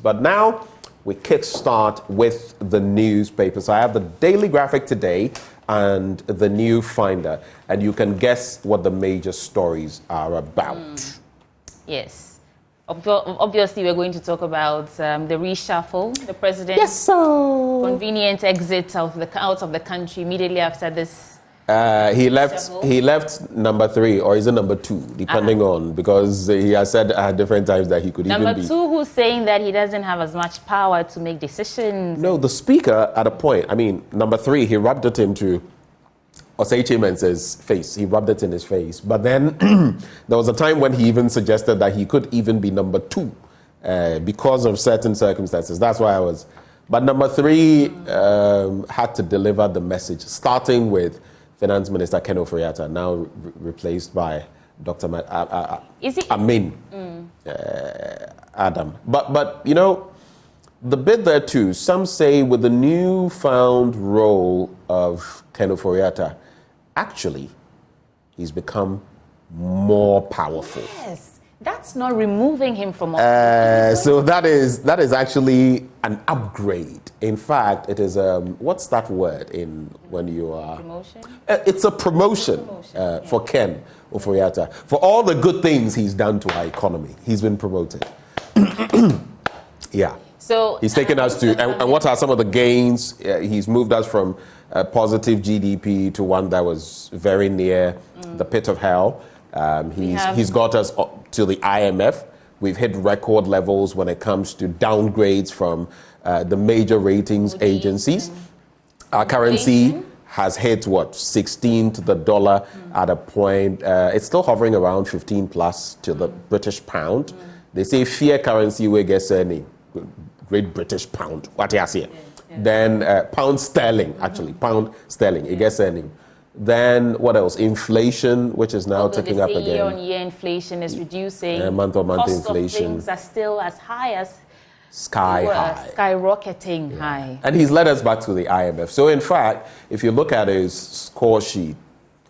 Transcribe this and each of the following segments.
But now we kickstart with the newspapers. I have the Daily Graphic today and the New Finder, and you can guess what the major stories are about. Yes. Obviously, we're going to talk about the reshuffle, the president. Yes, sir. Convenient exit out of the country immediately after this. He left number 3, or is it number 2, depending on, because he has said at different times that he could even be. Number 2, who's saying that he doesn't have as much power to make decisions. No, the speaker at a point, I mean, number 3, he rubbed it into Osei Chimense's face. He rubbed it in his face. But then there was a time when he even suggested that he could even be number 2 because of certain circumstances. That's why I was. But number 3 had to deliver the message, starting with Finance Minister Ken Ofori-Atta, now replaced by Dr. Amin Adam. But you know, the bit there too, some say with the newfound role of Ken Ofori-Atta, actually, he's become more powerful. Yes, that's not removing him from office. So that is actually an upgrade. In fact, it is what's that word in when you are Promotion? It's a promotion, for Ken Ofori-Atta for all the good things he's done to our economy. He's been promoted. Yeah. So he's taken us to, and what are some of the gains? He's moved us from a positive GDP to one that was very near the pit of hell. He's got us up to the IMF. We've hit record levels when it comes to downgrades from the major ratings agencies. Our currency has hit, 16 to the dollar at a point. It's still hovering around 15 plus to the British pound. They say fear currency will get any. Great British pound, what you see. Then pound sterling, pound sterling, it gets any. Then what else? Inflation, which is now ticking up again. Year-on-year inflation is reducing. Month-on-month inflation. Cost of things are still as high as sky high. Skyrocketing high. And he's led us back to the IMF. So in fact, if you look at his score sheet,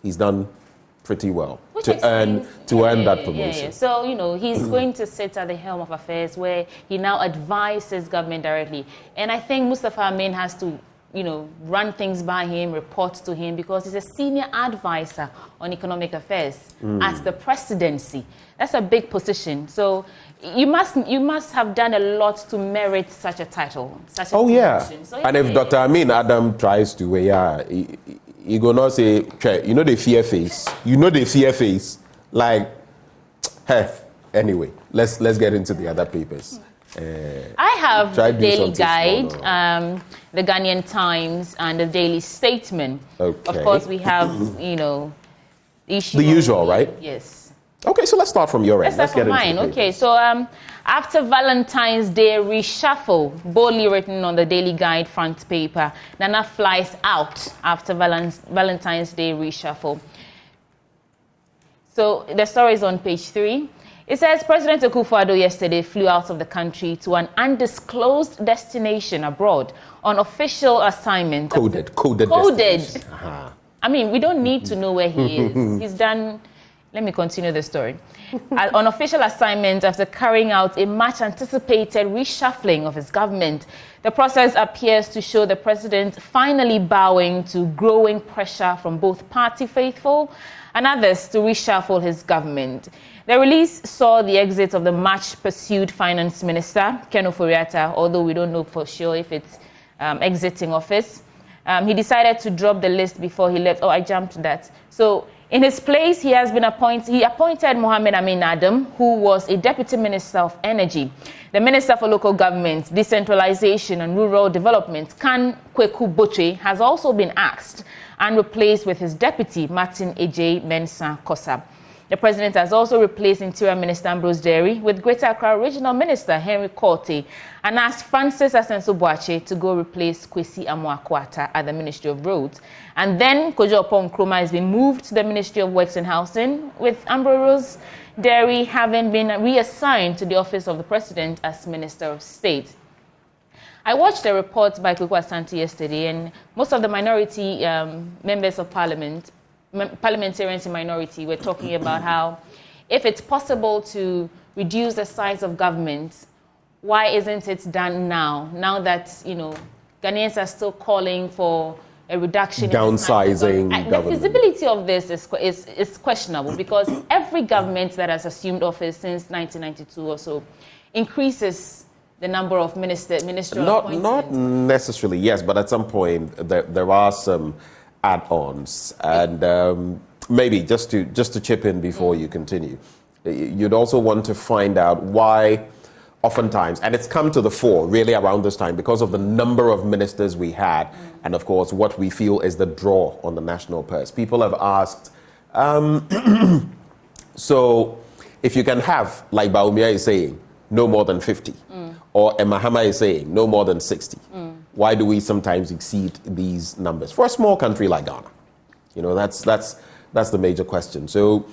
he's done pretty well to earn that promotion. So, you know, he's going to sit at the helm of affairs where he now advises government directly. And I think Mustafa Amin has to, you know, run things by him, report to him, because he's a senior advisor on economic affairs at the presidency. That's a big position. So you must have done a lot to merit such a title, such a position. So, and if Dr. Amin Adam tries to, he gonna say, you know the fear face. You know the fear face. Like, hey, anyway, let's get into the other papers. I have the Daily Guide, the Ghanaian Times, and the Daily Statesman. Okay. Of course, we have, you know, the usual, right? Yes. Okay, so let's start from your end. Let's start from mine. Okay, so after Valentine's Day reshuffle, boldly written on the Daily Guide front paper, Nana flies out after Valentine's Day reshuffle. So the story is on page 3. It says President Akufo-Addo yesterday flew out of the country to an undisclosed destination abroad on official assignment. Coded. I mean, we don't need to know where he is. He's done. Let me continue the story. On official assignment after carrying out a much-anticipated reshuffling of his government, the process appears to show the president finally bowing to growing pressure from both party faithful and others to reshuffle his government. The release saw the exit of the much-pursued finance minister, Ken Ofori-Atta, although we don't know for sure if it's exiting office. He decided to drop the list before he left. Oh, I jumped that. So in his place, he appointed Mohammed Amin Adam, who was a deputy minister of energy. The minister for local government, decentralization and rural development, Kan Kweku Boche, has also been axed and replaced with his deputy, Martin Ejay Mensah Kosa. The president has also replaced Interior Minister Ambrose Derry with Greater Accra Regional Minister Henry Korte and asked Francis Asenso-Boakye to go replace Kwesi Amoako-Atta at the Ministry of Roads. And then Kojo Oppong Nkrumah has been moved to the Ministry of Works and Housing, with Ambrose Derry having been reassigned to the office of the president as Minister of State. I watched a report by Kweku Asante yesterday, and most of the minority members of parliament, parliamentarians in minority, were talking about how if it's possible to reduce the size of government why isn't it done now? Now that, you know, Ghanaians are still calling for a reduction downsizing in the feasibility of this is questionable, because every government that has assumed office since 1992 or so increases the number of ministerial appointments. Not necessarily, yes, but at some point there are some add-ons, and maybe just to chip in before you continue, you'd also want to find out why oftentimes, and it's come to the fore really around this time because of the number of ministers we had, and of course what we feel is the draw on the national purse. People have asked, so if you can have, like Bawumia is saying, no more than 50, or Mahama is saying no more than 60, why do we sometimes exceed these numbers for a small country like Ghana? You know, that's the major question. So,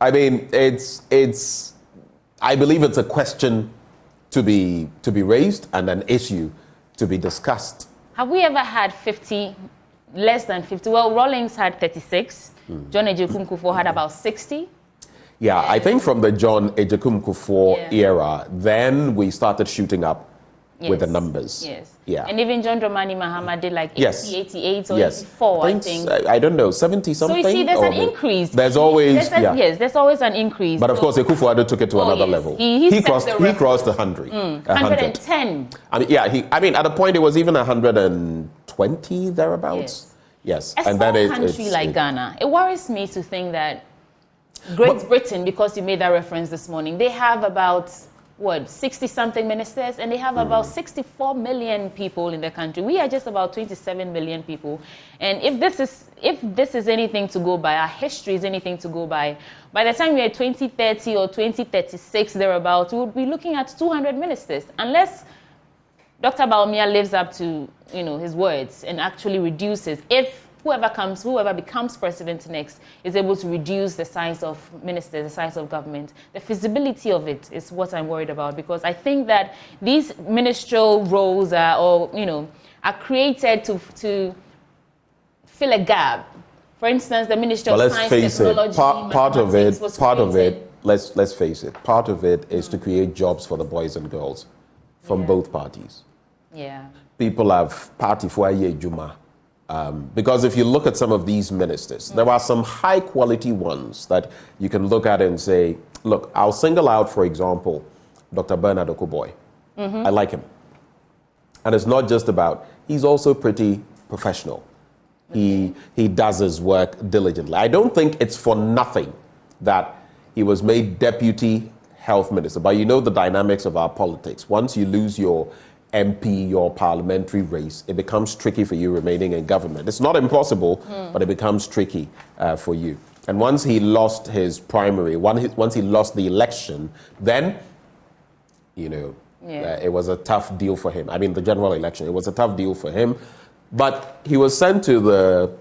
I mean, I believe it's a question to be raised and an issue to be discussed. Have we ever had 50, less than 50? Well, Rawlings had 36. John Ejekum Kufuor had about 60. Yeah, I think from the John Ejekum Kufuor era, then we started shooting up with the numbers. Yes. Yeah. And even John Dramani Mahama did like 80, 88 or 84, I think. I don't know, 70 something. So you see, there's an increase. There's always, yes, there's always an increase. But of course, Akufo-Addo took it to another level. He crossed 100. 110. I mean, at a point it was even 120 thereabouts. Yes. A small country like Ghana, it worries me to think that Great Britain, because you made that reference this morning, they have about 60-something ministers, and they have about 64 million people in the country. We are just about 27 million people. And if this is anything to go by, our history is anything to go by the time we are 2030 or 2036 thereabouts, we would be looking at 200 ministers, unless Dr. Bawumia lives up to, you know, his words and actually reduces. If whoever becomes president next is able to reduce the size of ministers, the size of government, the feasibility of it is what I'm worried about, because I think that these ministerial roles are created to fill a gap. For instance, the Ministry of Science, Technology, part of it, let's face it, part of it is to create jobs for the boys and girls from both parties. Yeah. People have party for a Juma. Because if you look at some of these ministers, there are some high quality ones that you can look at and say, look, I'll single out, for example, Dr. Bernard Okoboy. I like him. And it's not just about, he's also pretty professional. He does his work diligently. I don't think it's for nothing that he was made deputy health minister. But you know the dynamics of our politics. Once you lose your MP, your parliamentary race, it becomes tricky for you remaining in government. It's not impossible, but it becomes tricky for you. And once he lost his primary, once he lost the election, then, you know, it was a tough deal for him. I mean, the general election, it was a tough deal for him. But he was sent to the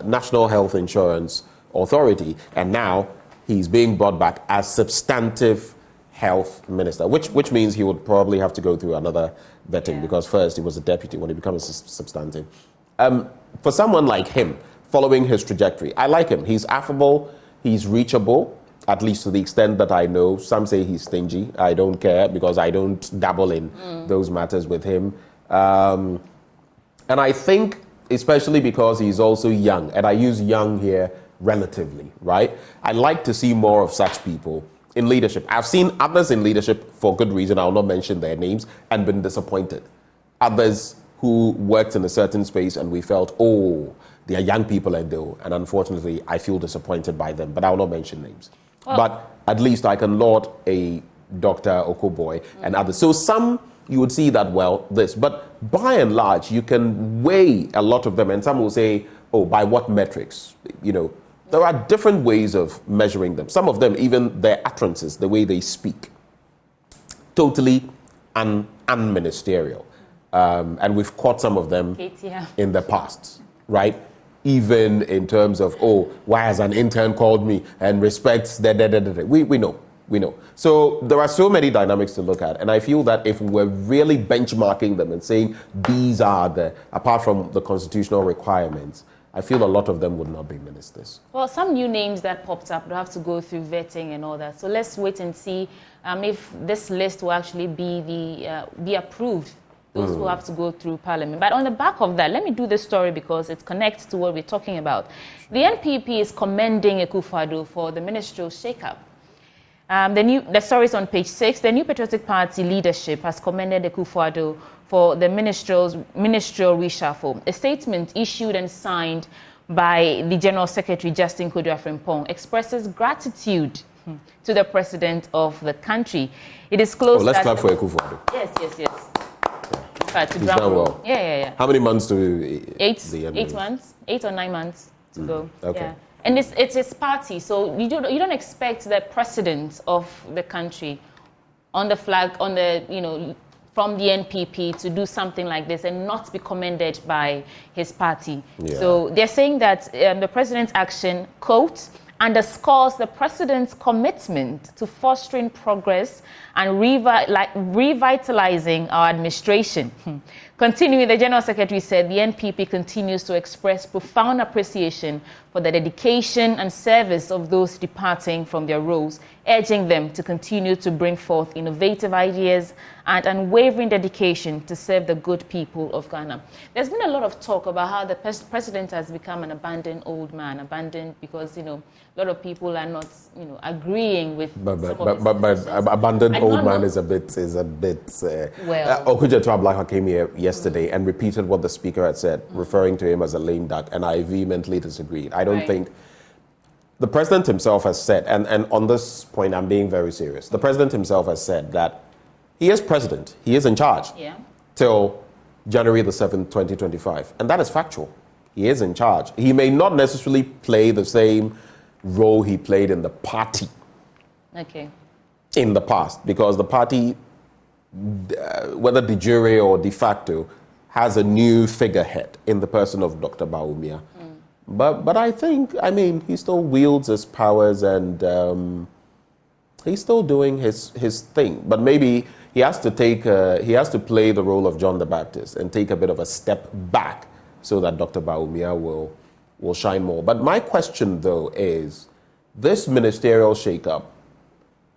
National Health Insurance Authority, and now he's being brought back as substantive health minister, which means he would probably have to go through another vetting, because first he was a deputy when he becomes substantive. For someone like him, following his trajectory, I like him. He's affable, he's reachable, at least to the extent that I know. Some say he's stingy. I don't care, because I don't dabble in those matters with him. And I think, especially because he's also young, and I use young here relatively, right? I'd like to see more of such people in leadership. I've seen others in leadership for good reason, I'll not mention their names, and been disappointed. Others who worked in a certain space and we felt, they are young people and unfortunately I feel disappointed by them, but I'll not mention names. Well, but at least I can laud a Dr. Okoboy and others. So some you would see that, but by and large you can weigh a lot of them, and some will say, by what metrics? You know, there are different ways of measuring them. Some of them, even their utterances, the way they speak, totally unministerial. And we've caught some of them in the past, right? Even in terms of, why has an intern called me and respects we know. So there are so many dynamics to look at. And I feel that if we're really benchmarking them and saying these are apart from the constitutional requirements, I feel a lot of them would not be ministers. Well, some new names that popped up will have to go through vetting and all that. So let's wait and see if this list will actually be approved. Those who have to go through Parliament. But on the back of that, let me do this story because it connects to what we're talking about. The NPP is commending Akufo-Addo for the ministerial shake-up. The story is on page 6. The New Patriotic Party leadership has commended Akufo-Addo for the ministerial reshuffle. A statement issued and signed by the General Secretary, Justin Kodu-Afrimpong, expresses gratitude to the President of the country. It is close. Let's clap for Akufo-Addo. Yes. He's done well. Yeah. How many months to 8 months, 8 or 9 months to go. Okay. Yeah. And it's his party, so you don't expect the president of the country on the flag, from the NPP to do something like this and not be commended by his party. Yeah. So they're saying that the president's action, quote, underscores the president's commitment to fostering progress and revitalizing our administration. Continuing, the General Secretary said the NPP continues to express profound appreciation for the dedication and service of those departing from their roles, urging them to continue to bring forth innovative ideas and unwavering dedication to serve the good people of Ghana. There's been a lot of talk about how the president has become an abandoned old man, abandoned because, a lot of people are not, agreeing with but abandoned old man is a bit. Well, Okujeto Ablaka came here yesterday and repeated what the speaker had said, referring to him as a lame duck, and I vehemently disagreed. I don't think the president himself has said, and on this point I'm being very serious. The president himself has said that he is president, he is in charge till January the 7th, 2025, and that is factual. He is in charge. He may not necessarily play the same role he played in the party in the past, because the party, whether de jure or de facto, has a new figurehead in the person of Dr. Bawumia. But I think, he still wields his powers and he's still doing his thing. But maybe he has to play the role of John the Baptist and take a bit of a step back so that Dr. Bawumia will shine more. But my question, though, is this ministerial shake-up,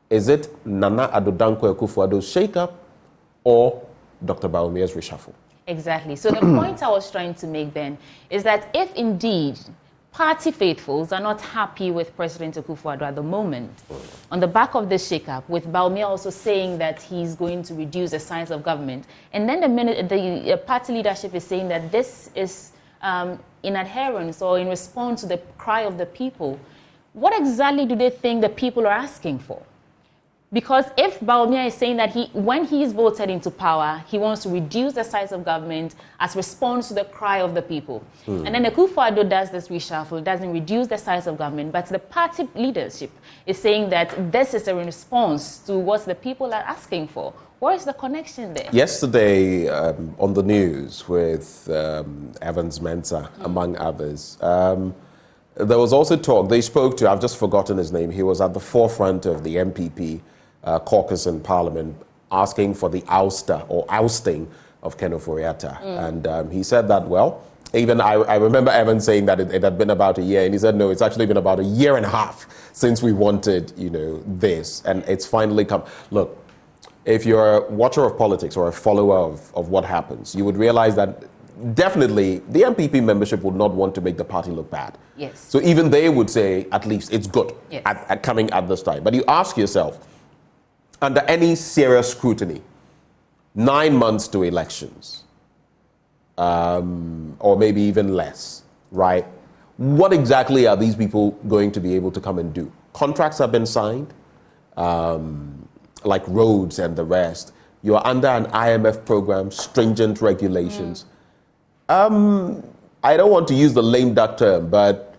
is it Nana Addo Dankwa Akufo-Addo's shake-up or Dr. Bawumia's reshuffle? Exactly. So the point I was trying to make then is that if indeed party faithfuls are not happy with President Akufo-Addo at the moment, on the back of this shake-up, with Bawumia also saying that he's going to reduce the size of government, and then the party leadership is saying that this is in adherence or in response to the cry of the people, what exactly do they think the people are asking for? Because if Bawumia is saying that when he is voted into power, he wants to reduce the size of government as response to the cry of the people. And then Akufo-Addo does this reshuffle, doesn't reduce the size of government, but the party leadership is saying that this is a response to what the people are asking for. Where is the connection there? Yesterday on the news with Evans Mensah, among others, there was also talk, they spoke to, I've just forgotten his name, he was at the forefront of the MPP caucus in Parliament asking for the ousting of Ken Ofori-Atta. And he said that, well, even I remember Evans saying that it had been about a year, and he said, no, it's actually been about a year and a half since we wanted, this, and it's finally come. Look, if you're a watcher of politics or a follower of what happens, you would realize that definitely the MPP membership would not want to make the party look bad. Yes. So even they would say, at least it's good yes. at coming at this time. But you ask yourself, under any serious scrutiny, 9 months to elections, or maybe even less, right? What exactly are these people going to be able to come and do? Contracts have been signed, like roads and the rest. You're under an IMF program, stringent regulations. I don't want to use the lame duck term, but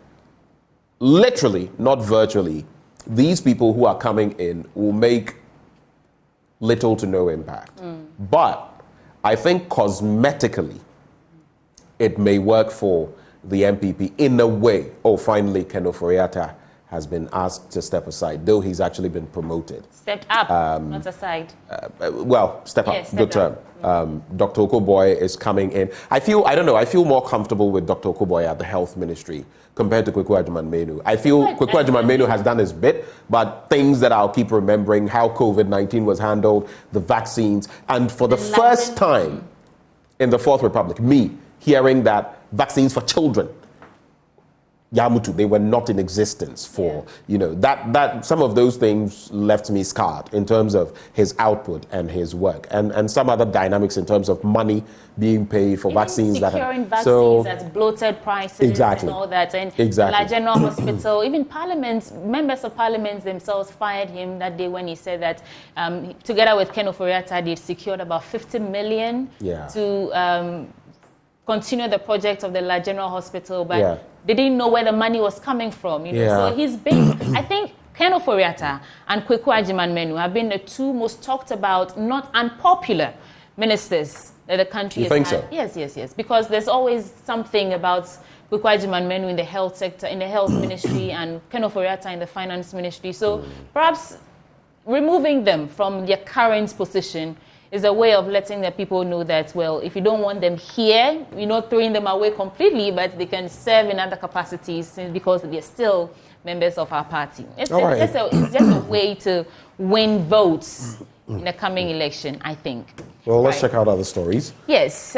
literally, not virtually, these people who are coming in will make little to no impact. But I think cosmetically, it may work for the MPP in a way. Oh, finally, Ken Ofori-Atta has been asked to step aside, though he's actually been promoted. Stepped up, not aside. Well, step up, yes, good term. Dr. Okoboye is coming in. I feel more comfortable with Dr. Okoboye at the health ministry compared to Kweku Agyeman-Menu. I feel Kweku Agyeman-Menu has done his bit, but things that I'll keep remembering, how COVID-19 was handled, the vaccines, and for the first time in the Fourth Republic, me hearing that vaccines for children, Yamutu, they were not in existence for, that some of those things left me scarred in terms of his output and his work and some other dynamics in terms of money being paid for vaccines. Securing vaccines at bloated prices and all that. And the General Hospital, even members of parliament themselves fired him that day when he said that together with Ken Ofori-Atta, they'd secured about 50 million to continue the project of the La General Hospital, but they didn't know where the money was coming from. So he's been, I think Ken Ofori-Atta and Kweku Agyeman-Menu have been the two most talked about, not unpopular ministers that the country has had. So? Yes. Because there's always something about Kweku Agyeman-Menu in the health sector, in the health ministry, and Ken Ofori-Atta in the finance ministry. So perhaps removing them from their current position is a way of letting the people know that, well, if you don't want them here, you're not throwing them away completely, but they can serve in other capacities because they're still members of our party. It's just a way to win votes in the coming election, I think. Well, let's check out other stories. Yes.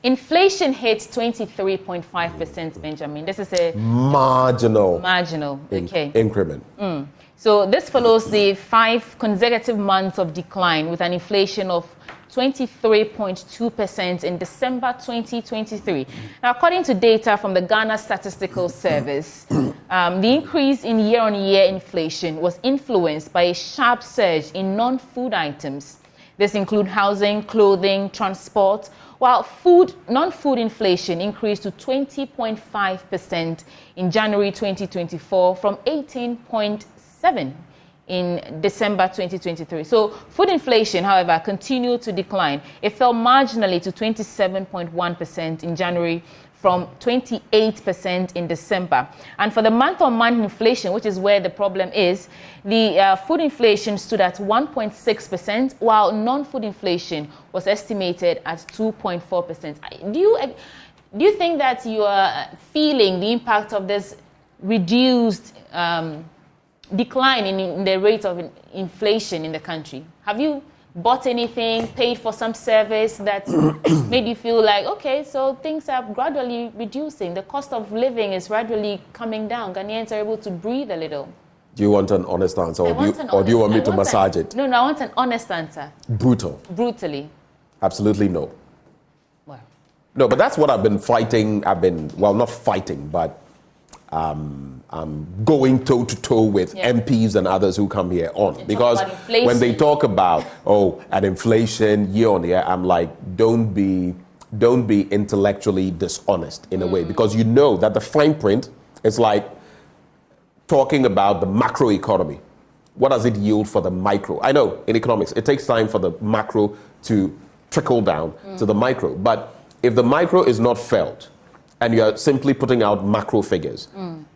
Inflation hit 23.5%, Benjamin. This is a marginal increment. So this follows the 5 consecutive months of decline with an inflation of 23.2% in December 2023. Now, according to data from the Ghana Statistical Service, the increase in year-on-year inflation was influenced by a sharp surge in non-food items. This includes housing, clothing, transport, while non-food inflation increased to 20.5% in January 2024 from 18.7% in December 2023. So food inflation, however, continued to decline. It fell marginally to 27.1% in January from 28% in December. And for the month-on-month inflation, which is where the problem is, the food inflation stood at 1.6%, while non-food inflation was estimated at 2.4%. Do you think that you are feeling the impact of this reduced decline in the rate of inflation in the country? Have you bought anything, paid for some service that made you feel like, okay, so things are gradually reducing, the cost of living is gradually coming down, Ghanaians are able to breathe a little? Do you want an honest answer, or do you want me to massage it? No, I want an honest answer. Brutally. Absolutely no. Well. No, but that's what I've been fighting. Not fighting, but going toe-to-toe with MPs and others who come here on. Because when they talk about, an inflation year on year, I'm like, don't be intellectually dishonest in a way. Because you know that the fine print is like talking about the macro economy. What does it yield for the micro? I know in economics, it takes time for the macro to trickle down to the micro. But if the micro is not felt, and you're simply putting out macro figures,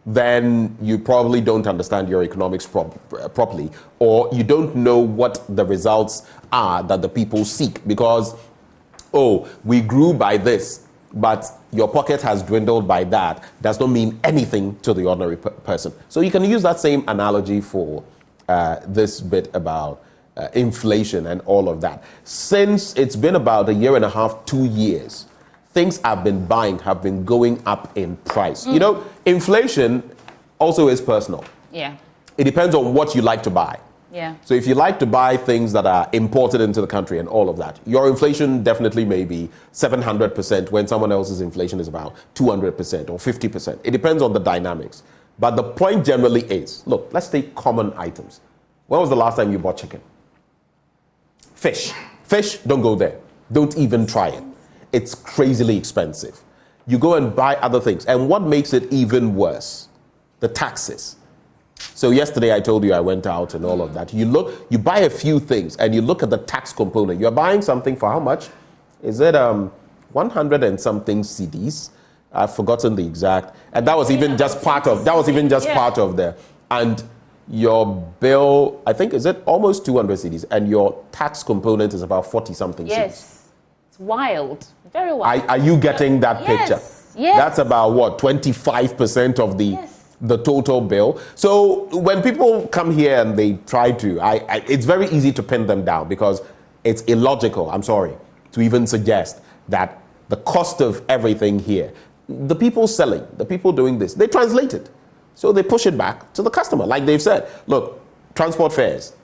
then you probably don't understand your economics properly, or you don't know what the results are that the people seek. Because, we grew by this, but your pocket has dwindled by that, does not mean anything to the ordinary person. So you can use that same analogy for this bit about inflation and all of that. Since it's been about a year and a half, 2 years, things have been going up in price. You know, inflation also is personal. Yeah. It depends on what you like to buy. Yeah. So if you like to buy things that are imported into the country and all of that, your inflation definitely may be 700% when someone else's inflation is about 200% or 50%. It depends on the dynamics. But the point generally is, look, let's take common items. When was the last time you bought chicken? Fish. Fish, don't go there. Don't even try it. It's crazily expensive. You go and buy other things. And what makes it even worse? The taxes. So yesterday I told you I went out and all of that. You buy a few things and you look at the tax component. You're buying something for how much? Is it 100 and something cedis? I've forgotten the exact. And that was even just part of there. And your bill, I think, is it almost 200 cedis, and your tax component is about 40 something cedis. Yes, it's wild, very wild. Are you getting that picture? Yes. That's about what, 25% of the total bill. So when people come here and they try to, it's very easy to pin them down because it's illogical, I'm sorry, to even suggest that the cost of everything here, the people selling, the people doing this, they translate it. So they push it back to the customer. Like they've said, look, transport fares,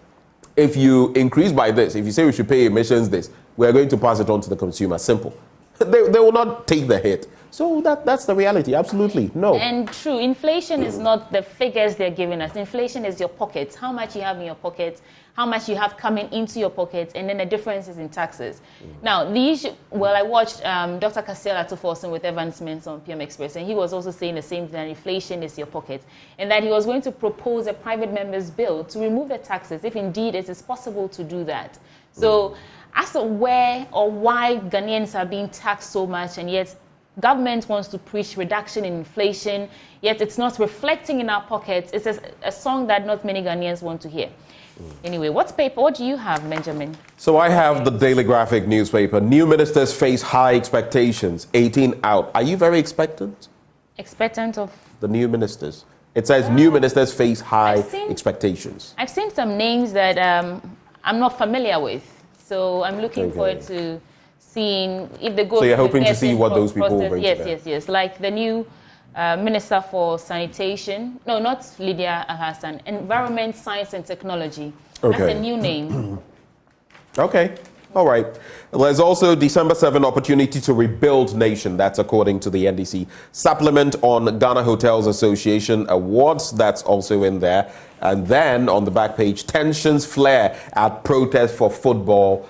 if you increase by this, if you say we should pay emissions this, we're going to pass it on to the consumer. Simple. They will not take the hit. So that's the reality. Absolutely. No. And true, inflation is not the figures they're giving us. Inflation is your pockets, how much you have in your pockets, how much you have coming into your pockets, and then the difference is in taxes. Now, the issue, well, I watched Dr. Kasiel Atuforsen with Evan Smith on PM Express, and he was also saying the same thing, that inflation is your pocket, and that he was going to propose a private member's bill to remove the taxes, if indeed it is possible to do that. So, as to where or why Ghanaians are being taxed so much, and yet government wants to preach reduction in inflation, yet it's not reflecting in our pockets. It's a song that not many Ghanaians want to hear. Anyway, what do you have, Benjamin? So I have the Daily Graphic newspaper. New ministers face high expectations. 18 out. Are you very expectant? Expectant of? The new ministers. It says new ministers face high expectations. I've seen some names that I'm not familiar with. So I'm looking forward to seeing if they go. So you're hoping to see what those people will bring together. Yes. Like the new Minister for Sanitation. No, not Lydia Hassan. Environment, Science and Technology. Okay. That's a new name. Okay. All right. There's also December 7 opportunity to rebuild nation. That's according to the NDC. Supplement on Ghana Hotels Association Awards. That's also in there. And then on the back page, tensions flare at protest for football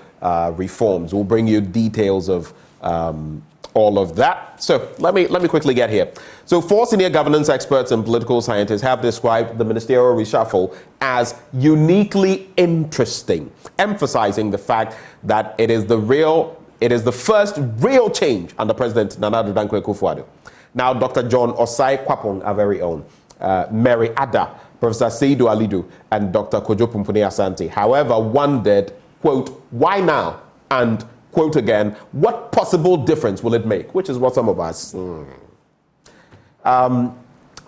reforms. We'll bring you details of all of that. So let me quickly get here. So 4 senior governance experts and political scientists have described the ministerial reshuffle as uniquely interesting, emphasizing the fact that it is the first real change under President Nana Addo Dankwa Akufo-Addo. Now, Dr. John Osai Kwapong, our very own, Mary Adda, Professor Seydou Alidu, and Dr. Kojo Pumpuni Asante, however, wondered, quote, why now? And, quote again, what possible difference will it make? Which is what some of us.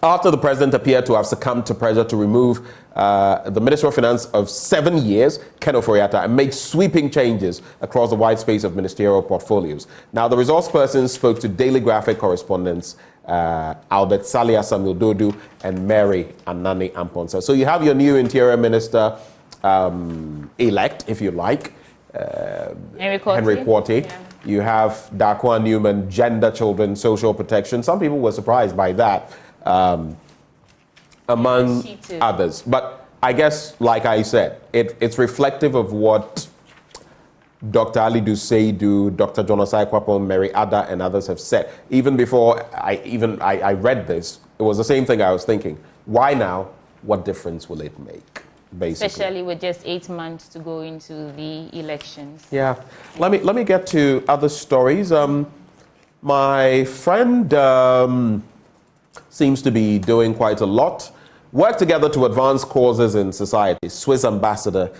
After the president appeared to have succumbed to pressure to remove the Minister of Finance of 7 years, Ken Ofori-Atta, and make sweeping changes across the wide space of ministerial portfolios. Now, the resource person spoke to Daily Graphic correspondents Albert Salia Samuel Dodu and Mary Anani Amponsa. So you have your new interior minister elect, if you like, Henry Quartey. Yeah. You have Darkwan Newman, gender, children, social protection. Some people were surprised by that, among others. But I guess, like I said, it's reflective of what Dr. Alidu Seydou, Dr. John Osai Kwapong, Mary Adda, and others have said. Even before I read this, it was the same thing I was thinking. Why now? What difference will it make? Basically. Especially with just 8 months to go into the elections. Yeah. Let me get to other stories. My friend seems to be doing quite a lot. Work together to advance causes in society. Swiss ambassador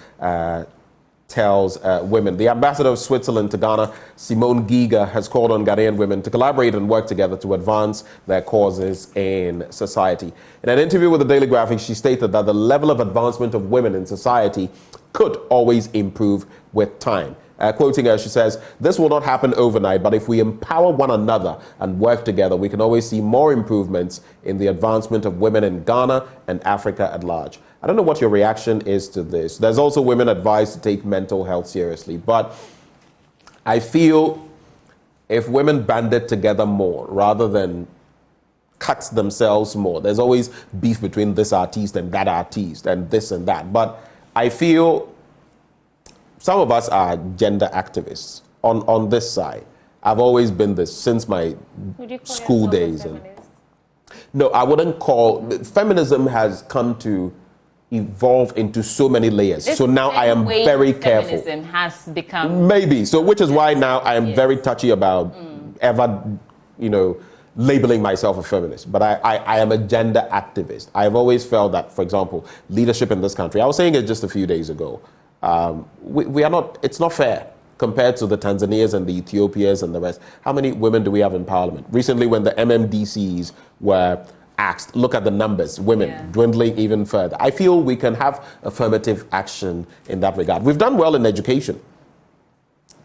tells women. The ambassador of Switzerland to Ghana, Simone Giga, has called on Ghanaian women to collaborate and work together to advance their causes in society. In an interview with the Daily Graphic, she stated that the level of advancement of women in society could always improve with time. Quoting her, she says, "This will not happen overnight, but if we empower one another and work together, we can always see more improvements in the advancement of women in Ghana and Africa at large." I don't know what your reaction is to this. There's also women advised to take mental health seriously, but I feel if women banded together more rather than cut themselves more, there's always beef between this artiste and that artiste and this and that, but I feel some of us are gender activists on this side. I've always been this since my school days. No, I wouldn't call. Feminism has come to evolve into so many layers. So now I am very careful. Feminism has become maybe so, which is why now I am very touchy about ever, labeling myself a feminist, but I am a gender activist. I've always felt that, for example, leadership in this country, I was saying it just a few days ago, we are not, it's not fair compared to the Tanzanians and the Ethiopians and the rest. How many women do we have in parliament? Recently, when the MMDCs were asked, look at the numbers, women dwindling even further. I feel we can have affirmative action in that regard. We've done well in education.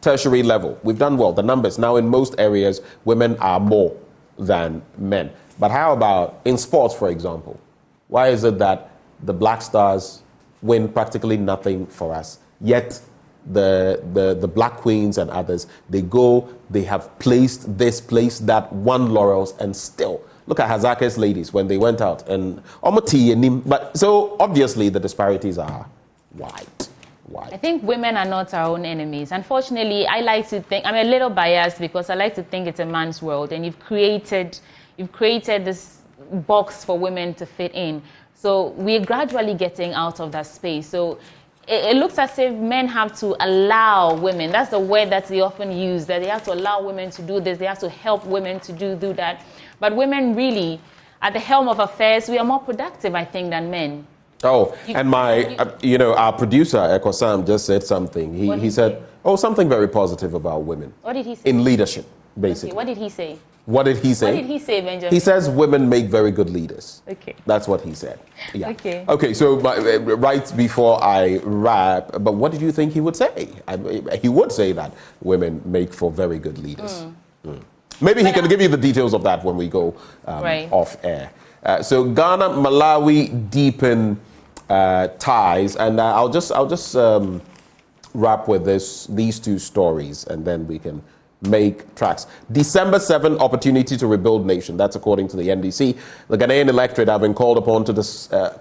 Tertiary level, we've done well. The numbers, now in most areas, women are more than men. But how about in sports, for example? Why is it that the Black Stars win practically nothing for us, yet the Black Queens and others, they have placed this, placed that, won laurels, and still, look at Hazake's ladies when they went out, and but so obviously the disparities are wide. I think women are not our own enemies. Unfortunately, I like to think, I'm a little biased because I like to think it's a man's world, and you've created this box for women to fit in. So we're gradually getting out of that space. So it looks as if men have to allow women. That's the word that they often use, that they have to allow women to do this. They have to help women to do that. But women really, at the helm of affairs, we are more productive, I think, than men. Oh, and our producer, Ekosam, just said something. He said, something very positive about women. What did he say? In leadership, basically. Okay, what did he say? What did he say? What did he say, Benjamin? He says women make very good leaders. Okay. That's what he said. Yeah. Okay, so right before I wrap, but what did you think he would say? He would say that women make for very good leaders. Maybe he can give you the details of that when we go off air. So Ghana, Malawi deepen ties, and I'll just wrap with these two stories, and then we can make tracks. December 7, opportunity to rebuild nation. That's according to the NDC. The Ghanaian electorate have been called upon to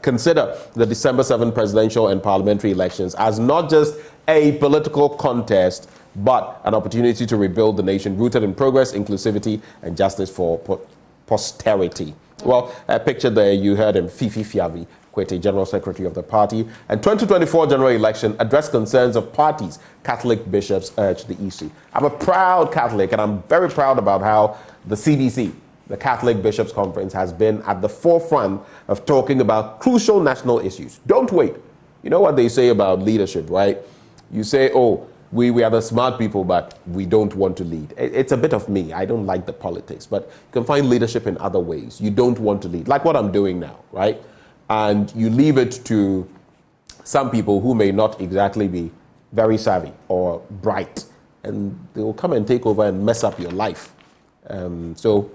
consider the December 7 presidential and parliamentary elections as not just a political contest, but an opportunity to rebuild the nation rooted in progress, inclusivity, and justice for posterity. Well, a picture there, you heard him, Fifi Fiavi, Kwete, General Secretary of the party. And 2024 general election addressed concerns of parties. Catholic bishops urged the EC. I'm a proud Catholic, and I'm very proud about how the CBC, the Catholic Bishops' Conference, has been at the forefront of talking about crucial national issues. Don't wait. You know what they say about leadership, right? You say, we are the smart people, but we don't want to lead. It's a bit of me. I don't like the politics, but you can find leadership in other ways. You don't want to lead, like what I'm doing now, right? And you leave it to some people who may not exactly be very savvy or bright, and they will come and take over and mess up your life. So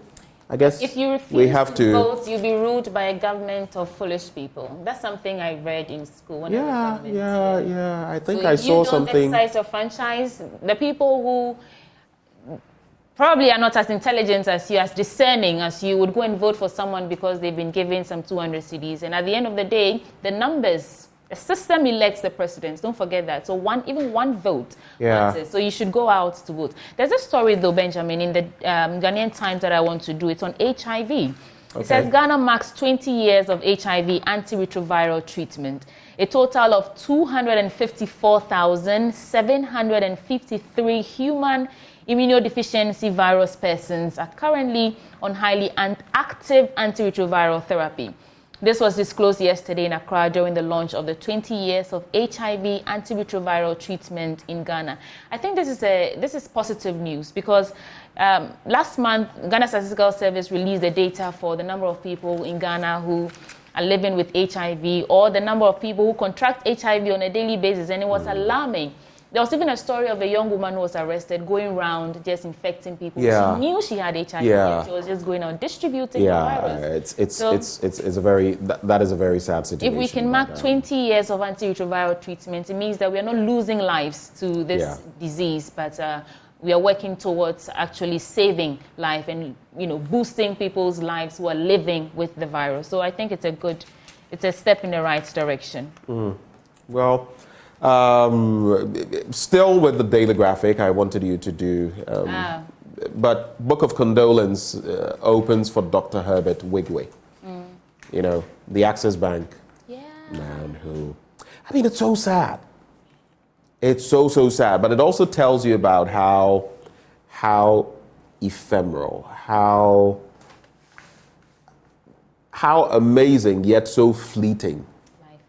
I guess if you refuse to vote, you'll be ruled by a government of foolish people. That's something I read in school. Yeah. I think so I saw something. You don't exercise your franchise. The people who probably are not as intelligent as you, as discerning as you, would go and vote for someone because they've been given some 200 CDs. And at the end of the day, the numbers, the system elects the presidents. Don't forget that. So even one vote matters. So you should go out to vote. There's a story, though, Benjamin, in the Ghanaian Times that I want to do. It's on HIV. It says Ghana marks 20 years of HIV antiretroviral treatment. A total of 254,753 human immunodeficiency virus persons are currently on highly active antiretroviral therapy. This was disclosed yesterday in Accra during the launch of the 20 years of HIV antiretroviral treatment in Ghana. I think this is positive news because last month, Ghana Statistical Service released the data for the number of people in Ghana who are living with HIV, or the number of people who contract HIV on a daily basis, and it was alarming. There was even a story of a young woman who was arrested going around just infecting people. She knew she had HIV. She was just going out distributing the virus. That is a very sad situation. If we can mark 20 years of antiretroviral treatment, it means that we are not losing lives to this disease, but we are working towards actually saving life and boosting people's lives who are living with the virus. So I think it's a step in the right direction. Well. Still with the Daily Graphic, I wanted you to do, but Book of Condolence opens for Dr. Herbert Wigwe. The Access Bank man who, it's so sad. It's so sad, but it also tells you about how ephemeral, how how amazing yet so fleeting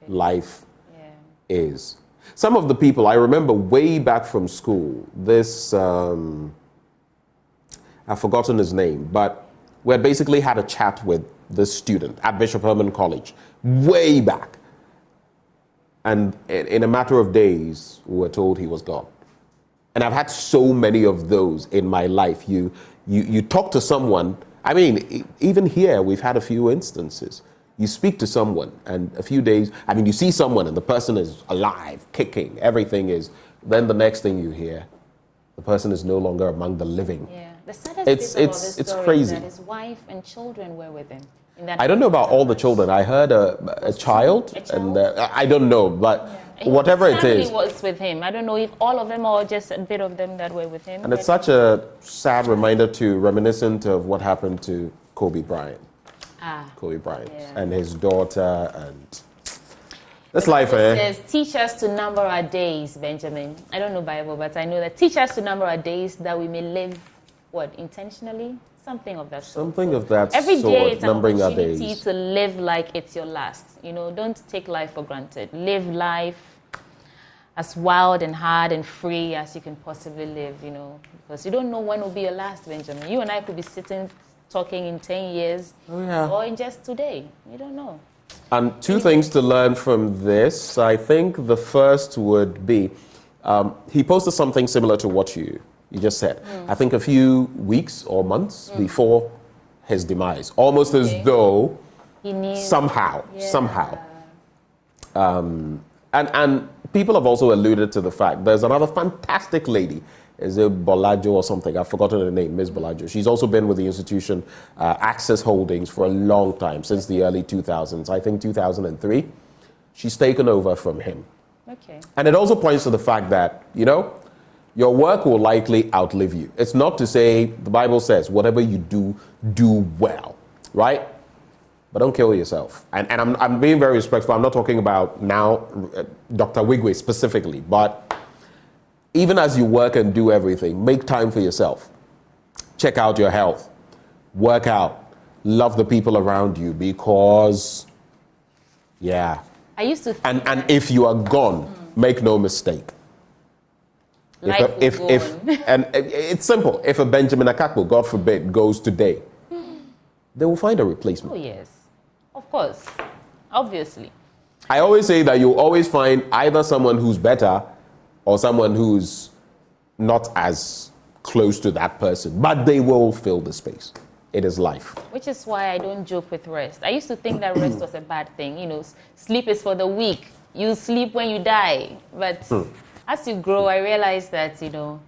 life is. Some of the people I remember way back from school, this, I've forgotten his name, but we had basically had a chat with this student at Bishop Herman College way back. And in a matter of days, we were told he was gone. And I've had so many of those in my life. You talk to someone, I mean, even here, we've had a few instances. You speak to someone and a few days, I mean, you see someone and the person is alive, kicking, everything is, then the next thing you hear, the person is no longer among the living. Yeah, the saddest bit about this it's story crazy. is that his wife and children were with him. I don't know about all the children. I heard a child, and I don't know, but whatever it is. His family was with him. I don't know if all of them or just a bit of them that were with him. And it's such a sad reminder reminiscent of what happened to Kobe Bryant. Kobe Bryant and his daughter and this life. It says, teach us to number our days, Benjamin. I don't know Bible, but I know that teach us to number our days that we may live, intentionally? Something of that sort. Something of that Every sort. day it's an numbering our opportunity days. to live like it's your last. Don't take life for granted. Live life as wild and hard and free as you can possibly live, because you don't know when will be your last, Benjamin. You and I could be sitting talking in 10 years or in just today. You don't know. And two things to learn from this. I think the first would be, he posted something similar to what you just said. I think a few weeks or months before his demise, almost as though he knew. somehow. And people have also alluded to the fact there's another fantastic lady. Is it Bolajo or something? I've forgotten her name, Ms. Bolajo. She's also been with the institution Access Holdings for a long time, since the early 2000s. I think 2003. She's taken over from him. Okay. And it also points to the fact that, your work will likely outlive you. It's not to say, the Bible says, whatever you do, do well, right? But don't kill yourself. And I'm being very respectful. I'm not talking about now Dr. Wigwe specifically, but even as you work and do everything, make time for yourself. Check out your health. Work out. Love the people around you because, I used to think and if you are gone, make no mistake. If and it's simple. If a Benjamin Akakpo, God forbid, goes today, they will find a replacement. Oh, yes. Of course. Obviously. I always say that you'll always find either someone who's better or someone who's not as close to that person, but they will fill the space. It is life. Which is why I don't joke with rest. I used to think that rest was a bad thing. Sleep is for the weak. You sleep when you die. But as you grow, I realize that, don't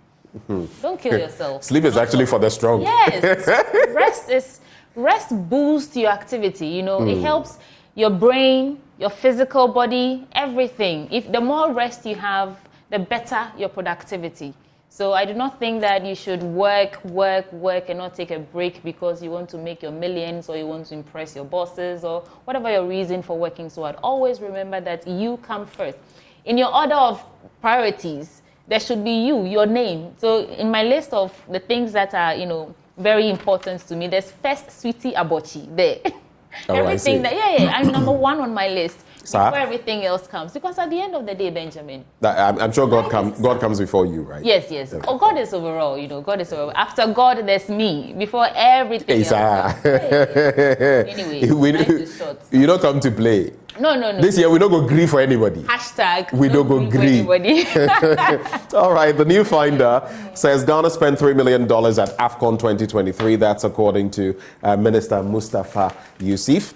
kill yourself. Sleep is actually for the strong. Yes. Rest boosts your activity. It helps your brain, your physical body, everything. If the more rest you have, the better your productivity. So I do not think that you should work and not take a break because you want to make your millions or you want to impress your bosses or whatever your reason for working so hard. Always remember that you come first. In your order of priorities, there should be your name. So in my list of the things that are, very important to me, there's first Sweetie Abochi there. Everything I'm number one on my list. Before everything else comes. Because at the end of the day, Benjamin... I'm sure God comes before you, right? Yes. Definitely. Oh, God is overall, God is overall. After God, there's me. Before everything else comes. Anyway, you don't come to play. No. This year, we don't go grieve for anybody. # we don't go grieve. All right, the new finder says Ghana spent $3 million at AFCON 2023. That's according to Minister Mustafa Yusuf.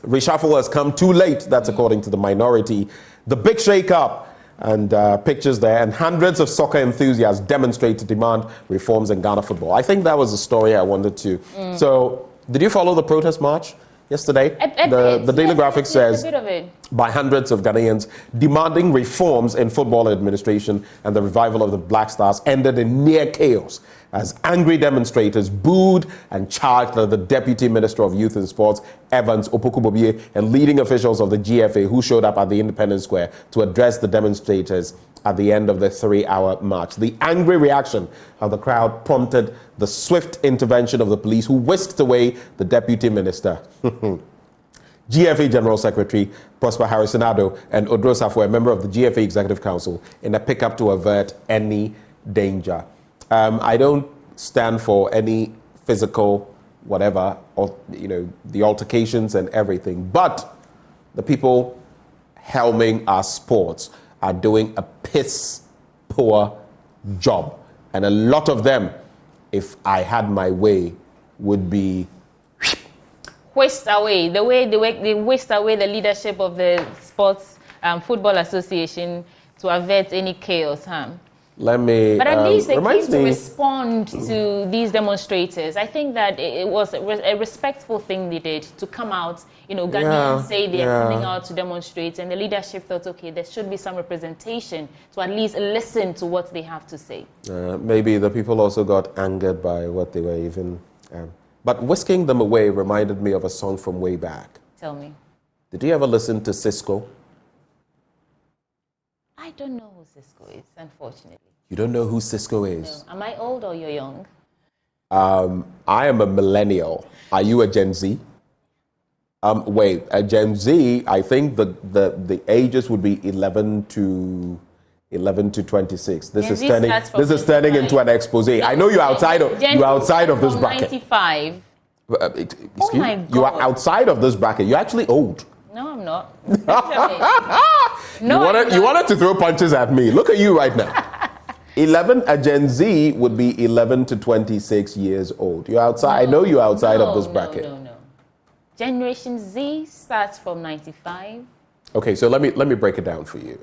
Reshuffle has come too late. That's according to the minority. The big shake-up and pictures there. And hundreds of soccer enthusiasts demonstrate to demand reforms in Ghana football. I think that was the story I wanted to. So, did you follow the protest march yesterday? The Daily Graphic says by hundreds of Ghanaians demanding reforms in football administration and the revival of the Black Stars ended in near chaos as angry demonstrators booed and charged at the Deputy Minister of Youth and Sports, Evans Opoku-Bobie, and leading officials of the GFA who showed up at the Independence Square to address the demonstrators at the end of the 3-hour march. The angry reaction of the crowd prompted the swift intervention of the police who whisked away the Deputy Minister. GFA General Secretary Prosper Harrison Addo and Odro Safo, a member of the GFA Executive Council, in a pickup to avert any danger. I don't stand for any physical whatever, or the altercations and everything, but the people helming our sports are doing a piss poor job, and a lot of them, if I had my way, would be whisked away. The way they whisked away the leadership of the Sports Football Association to avert any chaos. But at least they came to respond to these demonstrators. I think that it was a respectful thing they did to come out. Ghanaians say they are coming out to demonstrate, and the leadership thought, okay, there should be some representation to at least listen to what they have to say. Maybe the people also got angered by what they were even... But whisking them away reminded me of a song from way back. Tell me. Did you ever listen to Cisco? I don't know who Cisco is, unfortunately. You don't know who Cisco is? No. Am I old or you're young? I am a millennial. Are you a Gen Z? Wait, a Gen Z, I think the ages would be 11 to 26. This is turning into an expose. I know you're outside of this bracket. 95. Excuse me? You are outside of this bracket. You're actually old. No, I'm not. You wanted to throw punches at me. Look at you right now. A Gen Z would be 11 to 26 years old. You're outside. I know you're outside of this bracket. No. Generation Z starts from 95. Okay, so let me break it down for you.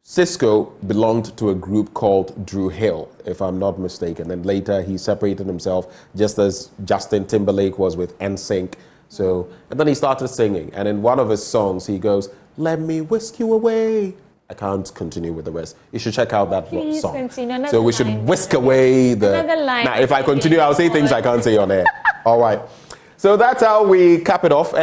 Cisco belonged to a group called Drew Hill, if I'm not mistaken, and later he separated himself, just as Justin Timberlake was with NSYNC. So, and then he started singing, and in one of his songs he goes, "Let me whisk you away." I can't continue with the rest. You should check out that song. So we should whisk away the... Now, if I continue, I'll say things I can't say on air. All right. So that's how we cap it off.